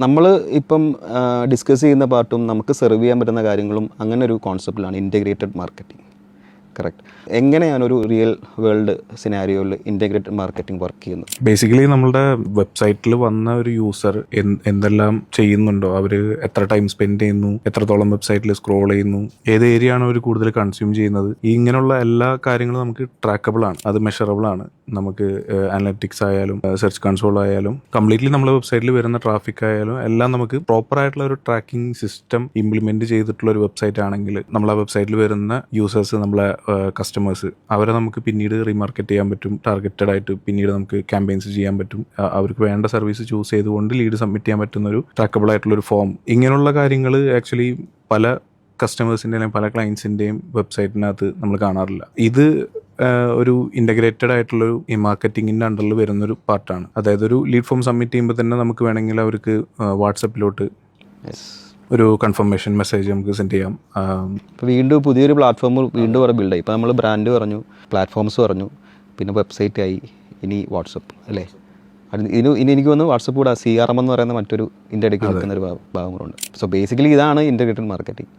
നമ്മൾ ഇപ്പം ഡിസ്കസ് ചെയ്യുന്ന പാർട്ടും നമുക്ക് സെർവ് ചെയ്യാൻ പറ്റുന്ന കാര്യങ്ങളും അങ്ങനെ ഒരു കോൺസെപ്റ്റിലാണ് ഇൻറ്റഗ്രേറ്റഡ് മാർക്കറ്റിംഗ്. കറക്റ്റ്. എങ്ങനെയാണ് ഒരു റിയൽ വേൾഡ് സിനാരിയോയിൽ ഇൻറ്റഗ്രേറ്റഡ് മാർക്കറ്റിംഗ് വർക്ക് ചെയ്യുന്നത്? ബേസിക്കലി നമ്മളുടെ വെബ്സൈറ്റിൽ വന്ന ഒരു യൂസർ എന്തെല്ലാം ചെയ്യുന്നുണ്ടോ, അവർ എത്ര ടൈം സ്പെൻഡ് ചെയ്യുന്നു, എത്രത്തോളം വെബ്സൈറ്റിൽ സ്ക്രോൾ ചെയ്യുന്നു, ഏത് ഏരിയ ആണ് അവർ കൂടുതൽ കൺസ്യൂം ചെയ്യുന്നത്, ഇങ്ങനെയുള്ള എല്ലാ കാര്യങ്ങളും നമുക്ക് ട്രാക്കബിൾ ആണ്, അത് മെഷറബിൾ ആണ്. നമുക്ക് അനലറ്റിക്സ് ആയാലും സെർച്ച് കൺസോൾ ആയാലും കംപ്ലീറ്റ്ലി നമ്മളെ വെബ്സൈറ്റിൽ വരുന്ന ട്രാഫിക് ആയാലും എല്ലാം നമുക്ക് പ്രോപ്പർ ആയിട്ടുള്ള ഒരു ട്രാക്കിംഗ് സിസ്റ്റം ഇംപ്ലിമെന്റ് ചെയ്തിട്ടുള്ള ഒരു വെബ്സൈറ്റ് ആണെങ്കിൽ നമ്മളെ വെബ്സൈറ്റിൽ വരുന്ന യൂസേഴ്സ്, നമ്മളെ കസ്റ്റമേഴ്സ്, അവരെ നമുക്ക് പിന്നീട് റീമാർക്കറ്റ് ചെയ്യാൻ പറ്റും. ടാർഗറ്റഡ് ആയിട്ട് പിന്നീട് നമുക്ക് ക്യാമ്പയിൻസ് ചെയ്യാൻ പറ്റും. അവർക്ക് വേണ്ട സർവീസ് ചൂസ് ചെയ്തുകൊണ്ട് ലീഡ് സബ്മിറ്റ് ചെയ്യാൻ പറ്റുന്ന ഒരു ട്രാക്കബിൾ ആയിട്ടുള്ള ഒരു ഫോം. ഇങ്ങനെയുള്ള കാര്യങ്ങൾ ആക്ച്വലി പല കസ്റ്റമേഴ്സിൻ്റെ അല്ലെങ്കിൽ പല ക്ലയൻസിൻ്റെയും വെബ്സൈറ്റിനകത്ത് നമ്മൾ കാണാറില്ല. ഇത് ഒരു ഇൻ്റഗ്രേറ്റഡ് ആയിട്ടുള്ളൊരു ഈ മാർക്കറ്റിങ്ങിൻ്റെ അണ്ടറിൽ വരുന്നൊരു പാർട്ടാണ്. അതായത് ഒരു ലീഡ് ഫോം സബ്മിറ്റ് ചെയ്യുമ്പോൾ തന്നെ നമുക്ക് വേണമെങ്കിൽ അവർക്ക് വാട്സപ്പിലോട്ട് ഒരു കൺഫർമേഷൻ മെസ്സേജ് നമുക്ക് സെൻഡ് ചെയ്യാം. ഇപ്പോൾ വീണ്ടും പുതിയൊരു പ്ലാറ്റ്ഫോം വീണ്ടും കുറെ ബിൽഡായി. ഇപ്പോൾ നമ്മൾ ബ്രാൻഡ് പറഞ്ഞു, പ്ലാറ്റ്ഫോംസ് പറഞ്ഞു, പിന്നെ വെബ്സൈറ്റ് ആയി, ഇനി വാട്സപ്പ് അല്ലേ? ഇനി എനിക്ക് തോന്നുന്നു വാട്സപ്പ് കൂടെ CRM എന്ന് പറയുന്ന മറ്റൊരു ഇതിൻ്റെ ഇടയ്ക്ക് നിൽക്കുന്ന ഒരു ഭാഗങ്ങളുണ്ട്. സോ ബേസിക്കലി ഇതാണ് ഇൻ്റഗ്രേറ്റഡ് മാർക്കറ്റിംഗ്.